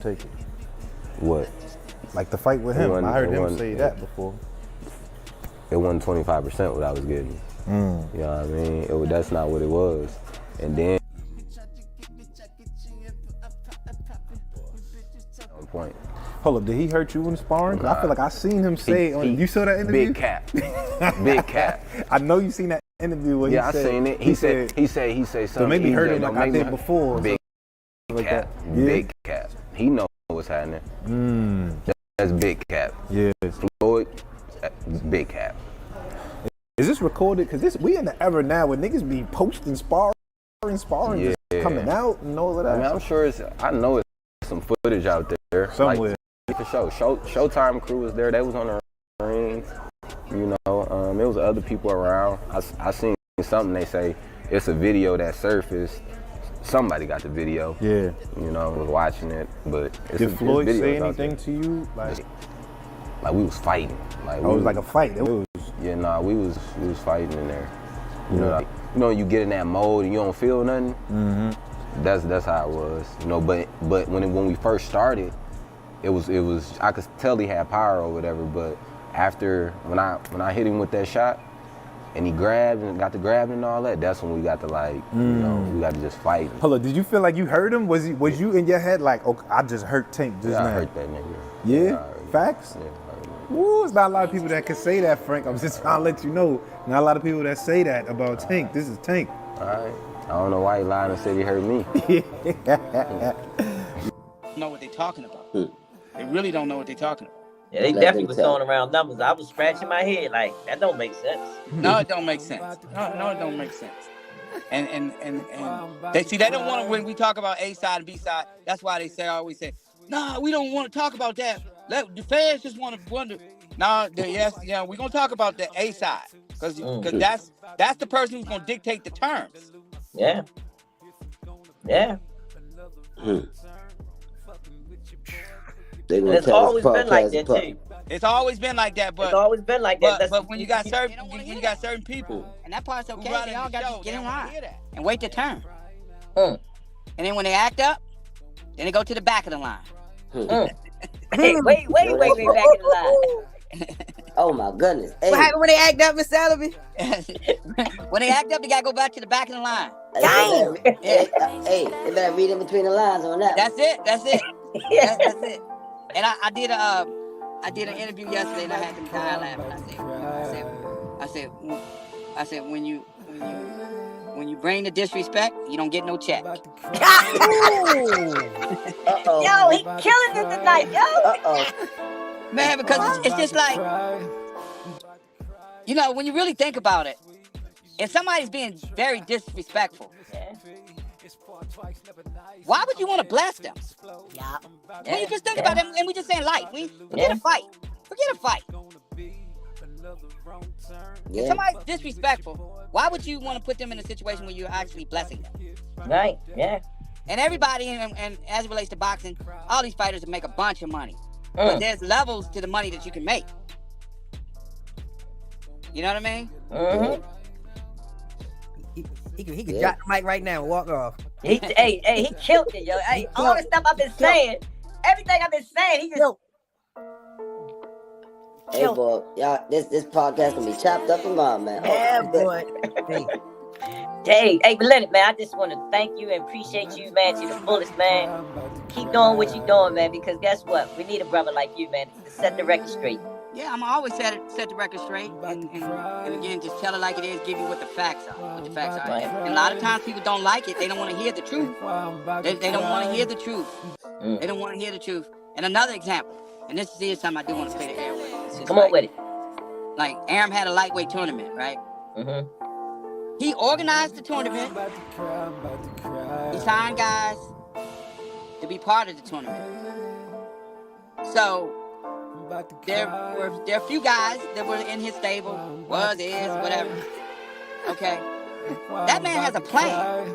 take it? What? Like the fight with him. I heard him say that before. It wasn't 25% what I was getting. You know what I mean? That's not what it was. And then on point. Hold up, did he hurt you in sparring? Nah. I feel like I seen him say you saw that interview? Big cap. Big cap. I know you seen that interview where I seen it. He said something. So maybe hurt him like I did before. Big cap. Yeah. Big cap. He know what's happening. That's big cap. Yes. Floyd, big cap. Is this recorded? Because we in the era now where niggas be posting sparring just coming out and all of that. I mean, I'm sure I know it's some footage out there. Somewhere. Like, for sure. Showtime crew was there. They was on the rings. You know, there was other people around. I seen something, they say it's a video that surfaced. Somebody got the video. Yeah. You know, was watching it, but did Floyd say anything to you? Like we was fighting. Like it was like a fight. It was. Yeah, nah, we was fighting in there. You know, you get in that mode and you don't feel nothing. That's how it was. You know, but when we first started, it was I could tell he had power or whatever. But after when I hit him with that shot, and he grabbed and got to grabbing and all that, that's when we got to you know, we got to just fight. Hold on, did you feel like you hurt him? Was you in your head like, okay, I just hurt Tank just now? I hurt that nigga. Yeah? Facts? Yeah. Woo, it's not a lot of people that can say that, Frank. I'm just trying to let you know. Not a lot of people that say that about Tank. This is Tank. All right. I don't know why he lied and said he hurt me. Know what they're talking about. They really don't know what they're talking about. Yeah, they definitely was throwing around numbers. I was scratching my head like, that don't make sense. No, it don't make sense. No, it don't make sense. And they don't want to, when we talk about A side and B side, that's why they always say, nah, we don't want to talk about that. The fans just want to wonder. No, we're gonna talk about the A side because that's the person who's gonna dictate the terms. Yeah. It's always been like that too. It's always been like that, but it's always been like that. But when you got certain people, and that part's okay. They all got to get in line and wait their turn. And then when they act up, then they go to the back of the line. Hey, wait, back in the line. Oh my goodness. Hey. What happened when they act up, Miss Sullivan? When they act up, they gotta go back to the back of the line. Damn. Hey, they better read in between the lines on that. That's it. That's it. And I did an interview yesterday and I had them die laughing. I said when you bring the disrespect, you don't get no check. Yo, he killing it tonight, yo. Man, because it's just like, you know, when you really think about it, if somebody's being very disrespectful, why would you want to bless them? Yeah. When you just think about it, and we just saying life, forget a fight. Forget a fight. If somebody's disrespectful, why would you want to put them in a situation where you're actually blessing them? Right, yeah. And everybody, and as it relates to boxing, all these fighters make a bunch of money. But there's levels to the money that you can make. You know what I mean? He could drop the mic right now and walk off. He killed it, yo. Hey, all the stuff I've been saying, everything I've been saying, he just... Hey, boy, y'all, this podcast gonna be chopped up and gone, man. Yeah, boy. Hey, but Leonard, man, I just want to thank you and appreciate you, man, to the fullest, man. Keep doing what you're doing, man, because guess what? We need a brother like you, man, to set the record straight. Yeah, I'm always set the record straight, and again, just tell it like it is, give you what the facts are. Right. And a lot of times people don't like it. They don't want to hear the truth. They don't want to hear the truth. They don't want to hear the truth. And another example, and this is something I do want to play the air with. Come on with it. Like, Aram had a lightweight tournament, right? He organized the tournament. He signed guys to be part of the tournament. So there were a few guys that were in his stable, whatever. Okay. That man has a plan.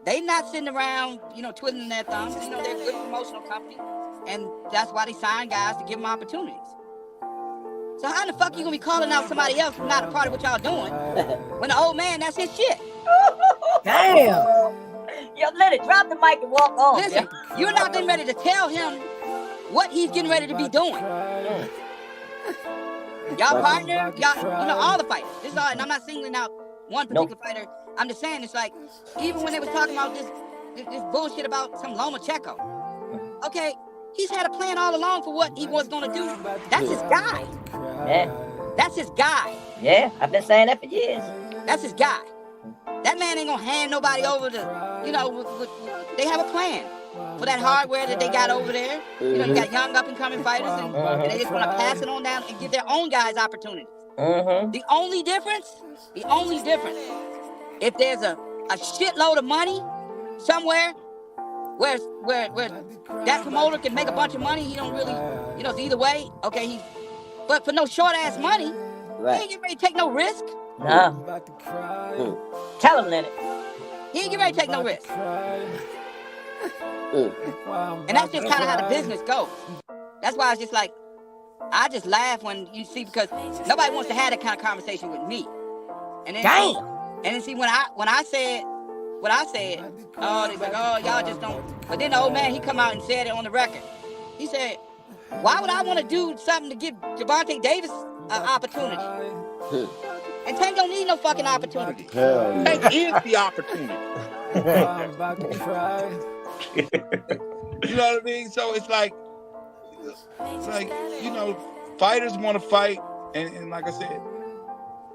They not sitting around, twiddling their thumbs. They're a good promotional company. And that's why they sign guys to give them opportunities. So how the fuck you gonna be calling out somebody else who's not a part of what y'all doing when the old man, that's his shit? Damn. Yo, let it drop the mic and walk on. Listen, you're not getting ready to tell him what he's getting ready to be doing. Y'all partner, y'all, all the fighters. This is all, and I'm not singling out one particular fighter. I'm just saying, it's like, even when they was talking about this bullshit about some Lomachenko. Okay, he's had a plan all along for what he was gonna do. That's his guy. Yeah. That's his guy. Yeah, I've been saying that for years. That's his guy. That man ain't gonna hand nobody over to, they have a plan for that hardware that they got over there. You got young up and coming fighters, and they just wanna pass it on down and give their own guys opportunities. The only difference, if there's a shitload of money somewhere where that promoter can make a bunch of money, he don't really, it's either way. Okay, but for no short ass money, he ain't getting ready to take no risk. No. Tell him, Leonard. He ain't getting ready to take no risk. And that's just kind of how the business goes. That's why it's just like, I just laugh when you see, because nobody wants to have that kind of conversation with me. And then, and then see, when I said what I said, oh, they like, oh, y'all just don't. But then the old man, he come out and said it on the record. He said, why would I want to do something to give Javante Davis an opportunity? And Tank don't need no fucking opportunity. Tank is the opportunity. You know what I mean? So it's like, fighters want to fight, and like I said,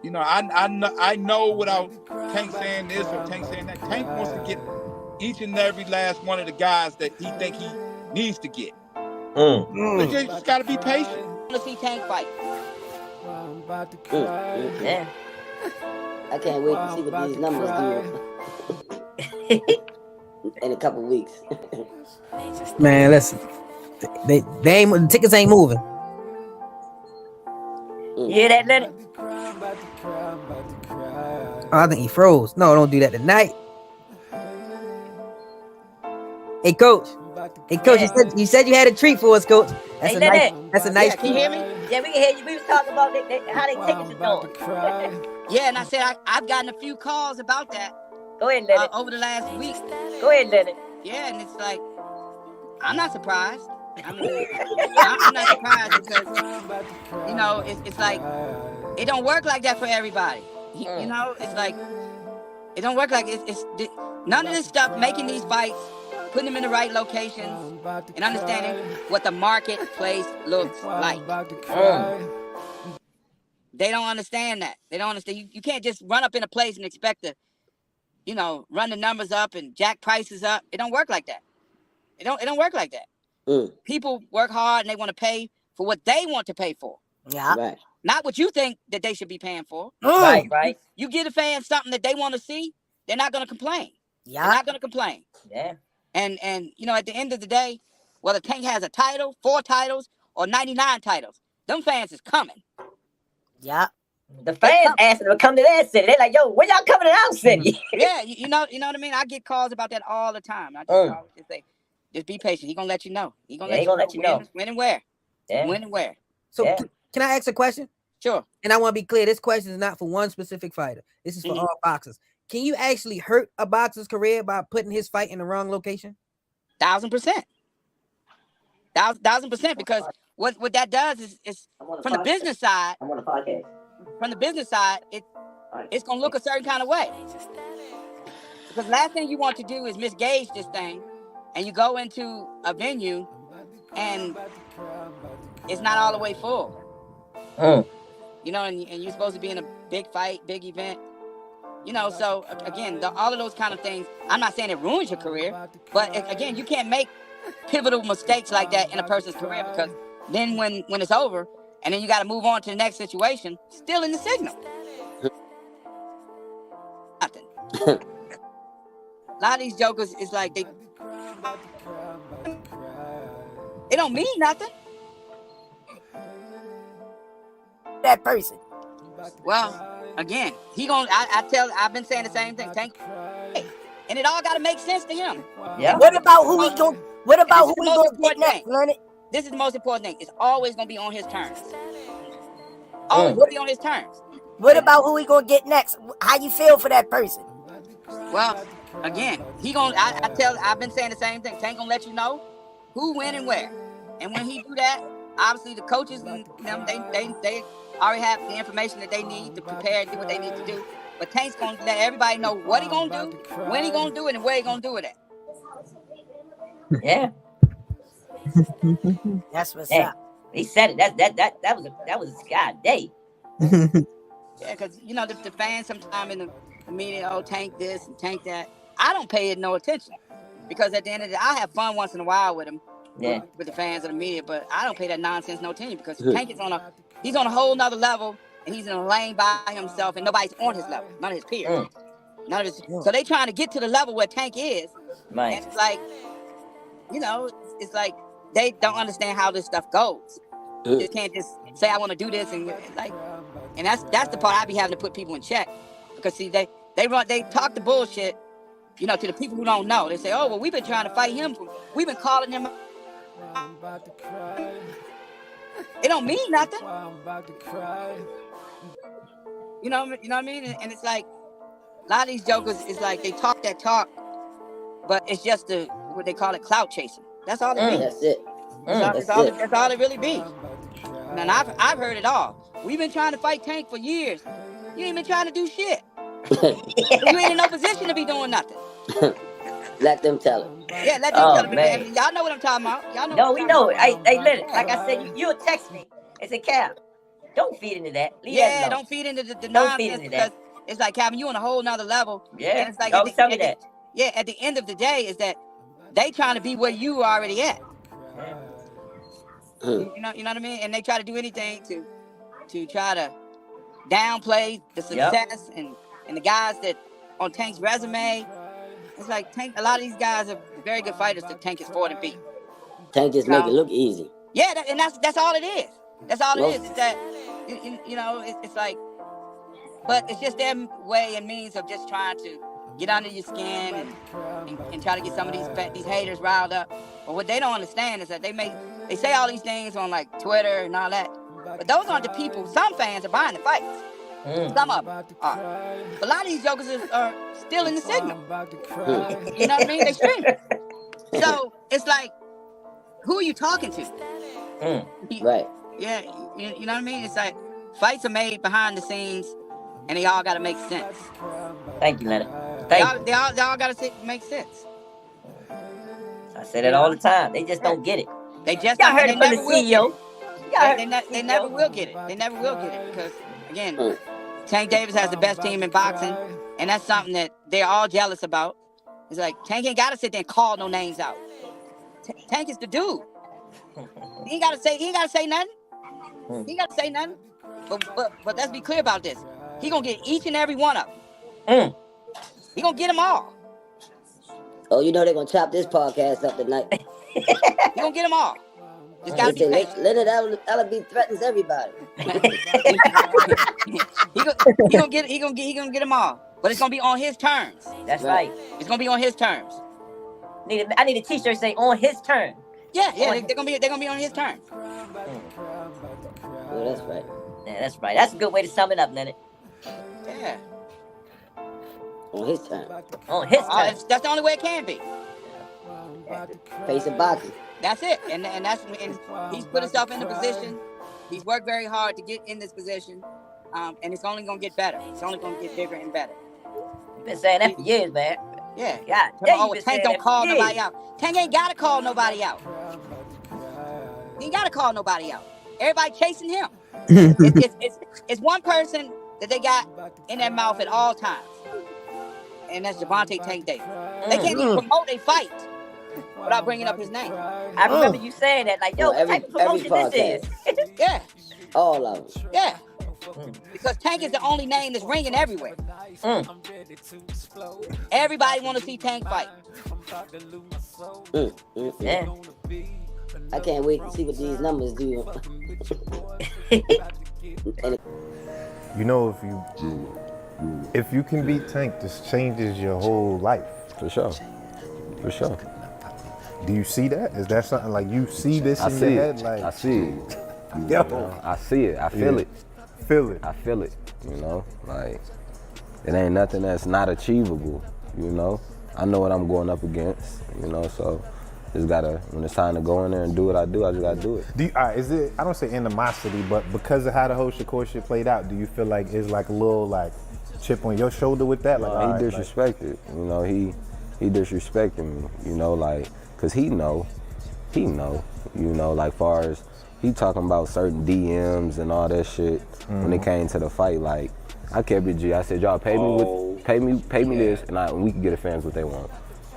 I know without Tank saying this or Tank saying that, Tank wants to get each and every last one of the guys that he think he needs to get. But you just got to be patient. I want to see Tank fight. Yeah. I can't wait to see what these numbers do in a couple weeks. Man, listen, they ain't, the tickets ain't moving. You hear that, Leonard? Oh, I think he froze. No, don't do that tonight. Hey, coach. You said you had a treat for us, coach. That's a nice Can you hear me? Yeah, we can hear you. We was talking about how they tickets is going. Yeah, and I said I've gotten a few calls about that. Go ahead, Leonard. Over the last week. Go ahead, Leonard. Yeah, and it's like, I'm not surprised. I mean, I'm not surprised because, it's like, it don't work like that for everybody. It's like, it don't work like it's none of this stuff, making these fights, putting them in the right locations, and understanding what the marketplace looks like. They don't understand that. They don't understand. You can't just run up in a place and expect to, run the numbers up and jack prices up. It don't work like that. It don't work like that. People work hard and they want to pay for what they want to pay for. Yeah. Right. Not what you think that they should be paying for. Right. You give a fan something that they want to see, they're not going to complain. Yeah. They're not going to complain. Yeah. And at the end of the day, whether Tank has a title, 4 titles, or 99 titles, them fans is coming. Yeah. The fans asking them to come to their city. They're like, yo, when y'all coming to our city? Yeah, you know what I mean? I get calls about that all the time. I just always just say, just be patient. He gonna let you know. He gonna let you know when and where. Yeah. When and where. So can I ask a question? Sure. And I want to be clear, this question is not for one specific fighter. This is for all boxers. Can you actually hurt a boxer's career by putting his fight in the wrong location? 1,000%. 1,000%, because what that does is from the business side. I'm on a podcast. From the business side, it's gonna look a certain kind of way. Because last thing you want to do is misgauge this thing, and you go into a venue and it's not all the way full. And you're supposed to be in a big fight, big event. So again, all of those kind of things, I'm not saying it ruins your career, but again, you can't make pivotal mistakes like that in a person's career, because then when it's over, and then you got to move on to the next situation, still in the signal. Nothing. A lot of these jokers is like they don't mean nothing. That person. Well, again, I've been saying the same thing. Tank, and it all got to make sense to him. Yeah. What about who we going? What about who we going to get next, Leonard? This is the most important thing. It's always going to be on his terms. Always going to be on his terms. What about who we going to get next? How you feel for that person? Well, again, I've been saying the same thing. Tank gonna let you know who, when, and where. And when he do that, obviously the coaches and them, they already have the information that they need to prepare and do what they need to do. But Tank's gonna let everybody know what he gonna do, when he gonna do it, and where he gonna do it at. Yeah. That's what's up. He said it. That was God day. Yeah, because you know the fans sometimes in the media, oh, Tank this and Tank that. I don't pay it no attention because at the end of the day, I have fun once in a while with him, with the fans of the media, but I don't pay that nonsense no attention because Tank is he's on a whole nother level and he's in a lane by himself and nobody's on his level, none of his peers, none of his. So they trying to get to the level where Tank is, right? And it's like, you know, it's like they don't understand how this stuff goes. You just can't just say I want to do this and like, and that's the part I be having to put people in check because see they talk the bullshit, you know, to the people who don't know. They say, oh well, we've been trying to fight him, we've been calling him. It don't mean nothing. You know what I mean? And it's like a lot of these jokers is like they talk that talk, but it's just what they call it, clout chasing. That's all it be. That's it. That's all it really be. And I've heard it all. We've been trying to fight Tank for years. You ain't been trying to do shit. You ain't in no position to be doing nothing. Let them tell it. Yeah, let them tell it. Man. Y'all know what I'm talking about. Y'all know. No, we know it. Hey, Leonard, like I said, you'll text me and say, Cap, don't feed into that. Leave that alone. Don't feed into the nonsense because it's like, Calvin, you on a whole nother level. Yeah, and it's like, always tell me that. Yeah, at the end of the day, is that they trying to be where you already at. You know what I mean? And they try to do anything to try to downplay the success and the guys that on Tank's resume. It's like Tank. A lot of these guys are very good fighters that Tank is for to beat. Tank just make it look easy. Yeah, and that's all it is. That's all it is. It's that you know it's like, but it's just their way and means of just trying to get under your skin and try to get some of these haters riled up. But what they don't understand is that they say all these things on like Twitter and all that, but those aren't the people. Some fans are buying the fights. Some of them are. But a lot of these jokers are still in the signal. You know what I mean? They streaming. So it's like, who are you talking to? Right. Yeah, you know what I mean? It's like fights are made behind the scenes, and they all got to make sense. Thank you, Leonard. They all got to make sense. I say that all the time. They just don't get it. They just y'all heard it from the CEO. They never will get it. They never will get it because again, Tank Davis has the best team in boxing, and that's something that they're all jealous about. It's like Tank ain't got to sit there and call no names out. Tank is the dude. He ain't got to say nothing. He ain't got to say nothing. But let's be clear about this. He gonna get each and every one of them. He gonna get them all. Oh, you know they're gonna chop this podcast up tonight. He gonna get them all. Just gotta be patient. Leonard Allaby threatens everybody. he gonna get them all. But it's gonna be on his terms. That's right. It's gonna be on his terms. I need a T-shirt say on his turn. Yeah, they're gonna be on his terms. Oh, that's right. Yeah, that's right. That's a good way to sum it up, Leonard. Yeah. On his turn. On his turn. That's the only way it can be. Face of boxing. That's it. And he's put himself in the position. He's worked very hard to get in this position. And it's only gonna get better. It's only gonna get bigger and better. You've been saying that for years, man. Yeah. Tank don't call nobody out. Tank ain't gotta call nobody out. He ain't gotta call nobody out. Everybody chasing him. It's one person that they got in their mouth at all times. And that's Javante Tank Davis. They can't even promote a fight without bringing up his name. I remember you saying that, like, yo, what type of promotion this is? Yeah. All of them. Yeah. Because Tank is the only name that's ringing everywhere. Everybody want to see Tank fight. Yeah. I can't wait to see what these numbers do. You know, if you can beat Tank, this changes your whole life. For sure. Do you see that? Is that something like you see this in your head? Like, I see it. Yo. I see it. I feel it. I feel it. You know, like it ain't nothing that's not achievable. You know, I know what I'm going up against, you know, so just gotta, when it's time to go in there and do what I do, I just gotta do it. Is it, I don't say animosity, but because of how the whole Shakur shit played out, do you feel like it's like a little like chip on your shoulder with that? Like, He disrespected, you know, he disrespecting me, you know, like, cause he know, you know, like far as, he talking about certain DMs and all that shit when it came to the fight, like, I kept it G. I said, y'all pay me this, and we can get the fans what they want.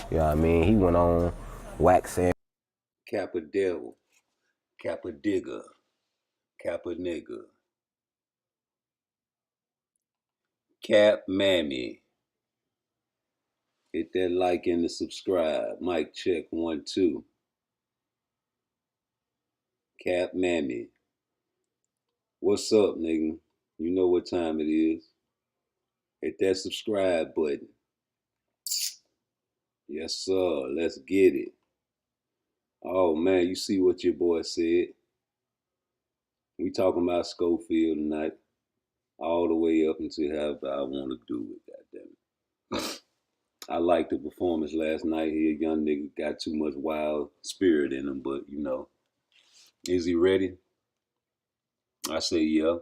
You know what I mean? He went on waxing. Kappa devil, Kappa digger, Kappa nigga. Cap mammy. Hit that like and the subscribe. Mic check 1 2. Cap mammy. What's up, nigga? You know what time it is. Hit that subscribe button. Yes, sir. Let's get it. Oh, man, you see what your boy said. We talking about Schofield tonight. All the way up until however I want to do it, goddammit. I liked the performance last night. He a young nigga, got too much wild spirit in him, but, you know. Is he ready? I say yeah.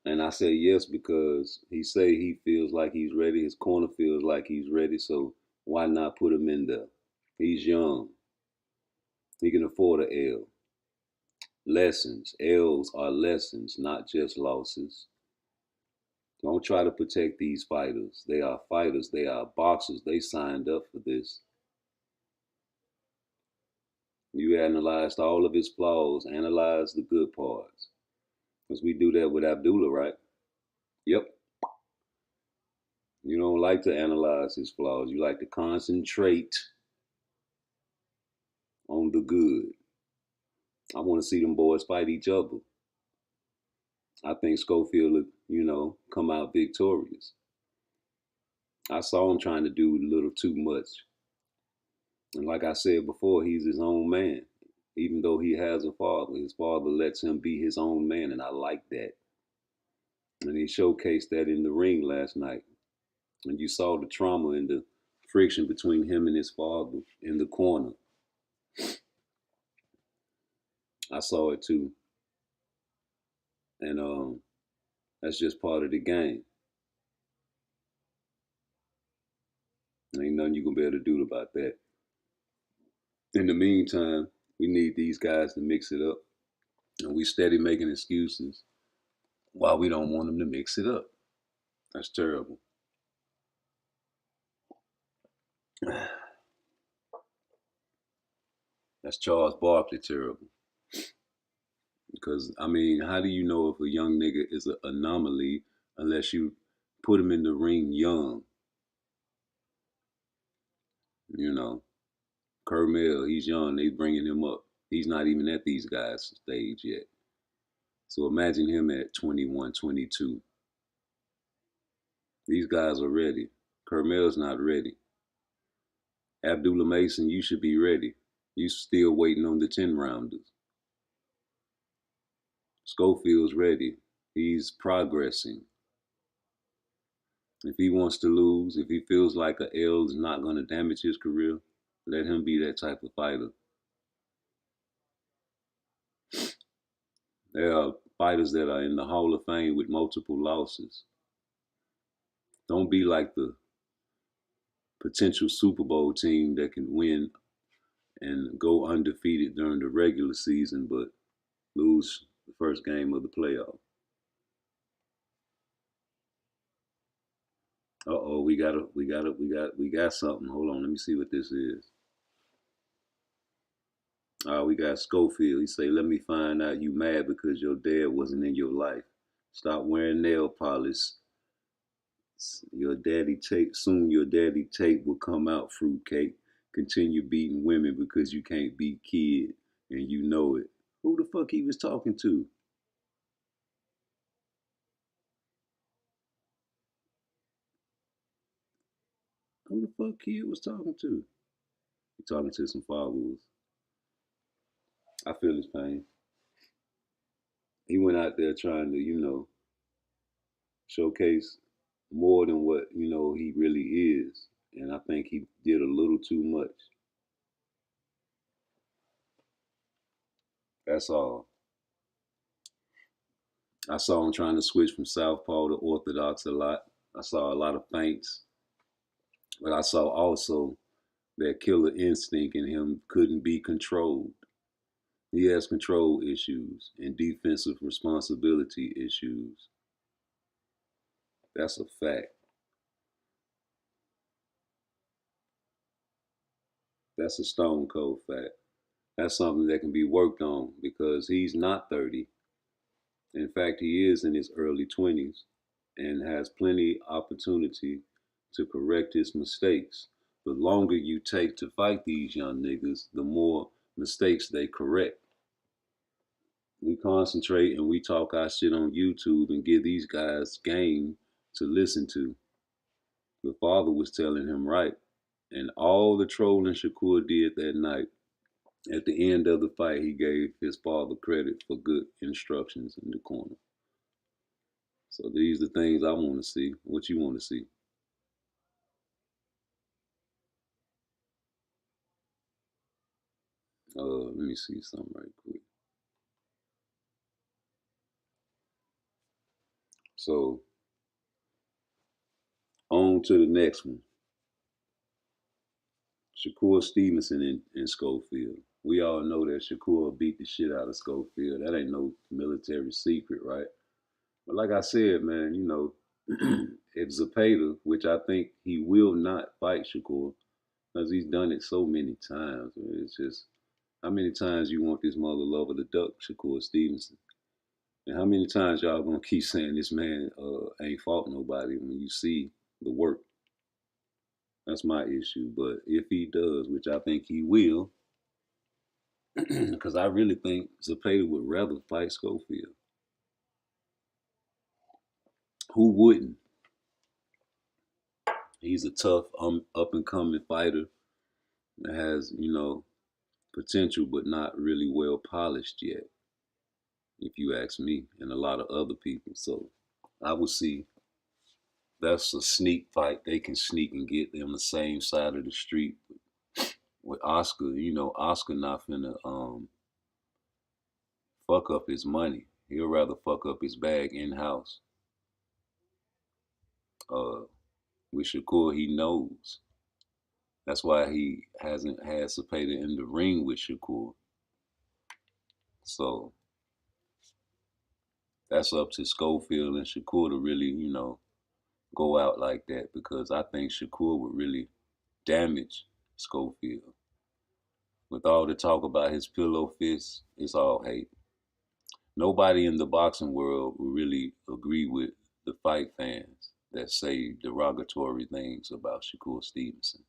And I say yes because he say he feels like he's ready. His corner feels like he's ready, so why not put him in there? He's young. He can afford an L. Lessons. L's are lessons, not just losses. Don't try to protect these fighters. They are fighters. They are boxers. They signed up for this. You analyzed all of his flaws. Analyze the good parts. Because we do that with Abdullah, right? Yep. You don't like to analyze his flaws. You like to concentrate on the good. I want to see them boys fight each other. I think Schofield, you know, come out victorious. I saw him trying to do a little too much. And like I said before, he's his own man. Even though he has a father, his father lets him be his own man, and I like that. And he showcased that in the ring last night. And you saw the trauma and the friction between him and his father in the corner. I saw it too. And that's just part of the game. Ain't nothing you gonna be able to do about that. In the meantime, we need these guys to mix it up. And we steady making excuses why we don't want them to mix it up. That's terrible. That's Charles Barkley terrible. Because, I mean, how do you know if a young nigga is an anomaly unless you put him in the ring young? You know, Kermel, he's young. They bringing him up. He's not even at these guys' stage yet. So imagine him at 21, 22. These guys are ready. Kermel's not ready. Abdullah Mason, you should be ready. You still waiting on the 10-rounders. Schofield's ready. He's progressing. If he wants to lose, if he feels like a L is not going to damage his career, let him be that type of fighter. There are fighters that are in the Hall of Fame with multiple losses. Don't be like the potential Super Bowl team that can win and go undefeated during the regular season, but lose the first game of the playoff. Uh-oh, we got something. Hold on, let me see what this is. We got Schofield. He say, let me find out you mad because your dad wasn't in your life. Stop wearing nail polish. Your daddy tape, soon your daddy tape will come out, fruitcake. Continue beating women because you can't beat kid and you know it. Who the fuck he was talking to? Who the fuck kid was talking to? He talking to some followers. I feel his pain. He went out there trying to, you know, showcase more than what, you know, he really is. And I think he did a little too much. That's all. I saw him trying to switch from southpaw to orthodox a lot. I saw a lot of feints, but I saw also that killer instinct in him couldn't be controlled. He has control issues and defensive responsibility issues. That's a fact. That's a stone cold fact. That's something that can be worked on because he's not 30. In fact, he is in his early 20s and has plenty opportunity to correct his mistakes. The longer you take to fight these young niggas, the more mistakes they correct. We concentrate and we talk our shit on YouTube and give these guys game to listen to. The father was telling him right. And all the trolling Shakur did that night, at the end of the fight, he gave his father credit for good instructions in the corner. So these are things I want to see. What you want to see? Let me see something right quick. So on to the next one. Shakur Stevenson in Schofield. We all know that Shakur beat the shit out of Schofield. That ain't no military secret, right? But like I said, man, you know, if Zepeda, which I think he will not fight Shakur, because he's done it so many times. It's just, how many times you want this mother lover to duck Shakur Stevenson? And how many times y'all gonna keep saying this man ain't fought nobody when you see the work? That's my issue. But if he does, which I think he will, because I really think Zepeda would rather fight Schofield. Who wouldn't? He's a tough, up and coming fighter that has, you know, potential, but not really well polished yet, if you ask me, and a lot of other people. So I would see that's a sneak fight. They can sneak and get on the same side of the street with Oscar. You know, Oscar not finna fuck up his money. He'll rather fuck up his bag in house. With Shakur, he knows. That's why he hasn't had Zepeda in the ring with Shakur. So that's up to Schofield and Shakur to really, you know, go out like that, because I think Shakur would really damage Schofield. With all the talk about his pillow fists, it's all hate. Nobody in the boxing world will really agree with the fight fans that say derogatory things about Shakur Stevenson.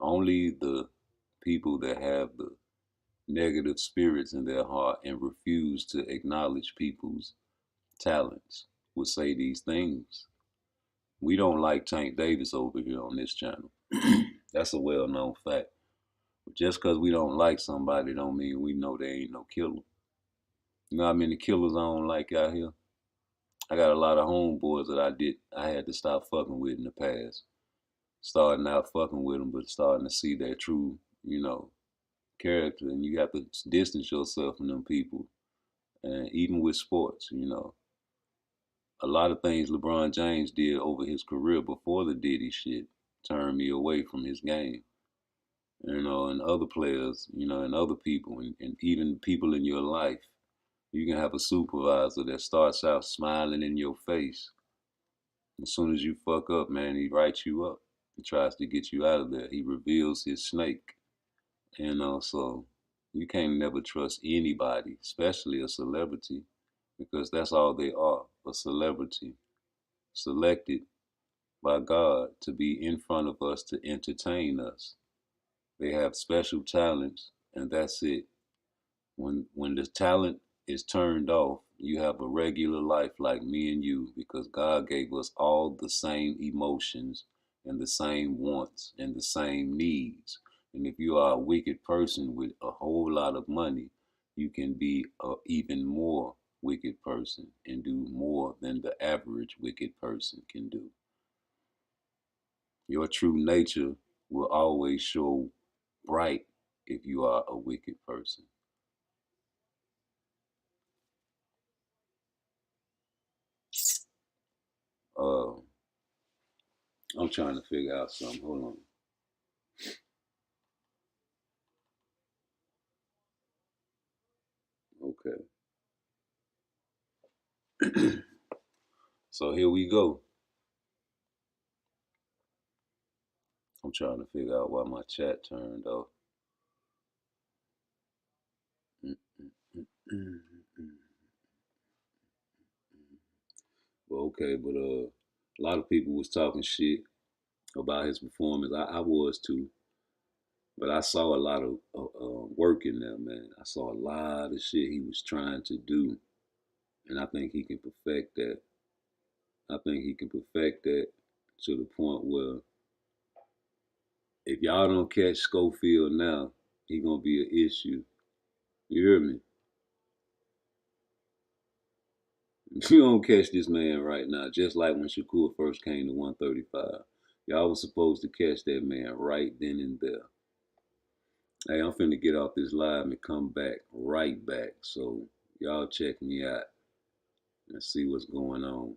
Only the people that have the negative spirits in their heart and refuse to acknowledge people's talents would say these things. We don't like Tank Davis over here on this channel. That's a well-known fact. But just because we don't like somebody don't mean we know they ain't no killer. You know how many killers I don't like out here? I got a lot of homeboys that I had to stop fucking with in the past. Starting out fucking with them, but starting to see their true, you know, character. And you have to distance yourself from them people. And even with sports, you know, a lot of things LeBron James did over his career before the Diddy shit turned me away from his game. You know, and other players, you know, and other people, and even people in your life. You can have a supervisor that starts out smiling in your face. As soon as you fuck up, man, he writes you up. He tries to get you out of there. He reveals his snake. You know, so you can't never trust anybody, especially a celebrity, because that's all they are, a celebrity, selected by God to be in front of us to entertain us. They have special talents, and that's it. When the talent is turned off, you have a regular life like me and you, because God gave us all the same emotions and the same wants and the same needs. And if you are a wicked person with a whole lot of money, you can be an even more wicked person and do more than the average wicked person can do. Your true nature will always show bright if you are a wicked person. I'm trying to figure out something. Hold on. Okay. So here we go. I'm trying to figure out why my chat turned off. Well, okay, but a lot of people was talking shit about his performance. I was too, but I saw a lot of work in there, man. I saw a lot of shit he was trying to do, and I think he can perfect that. I think he can perfect that to the point where if y'all don't catch Schofield now, he gonna be an issue. You hear me? If you don't catch this man right now, just like when SHAKUR first came to 135, y'all was supposed to catch that man right then and there. Hey, I'm finna get off this live and come back, right back. So y'all check me out and see what's going on.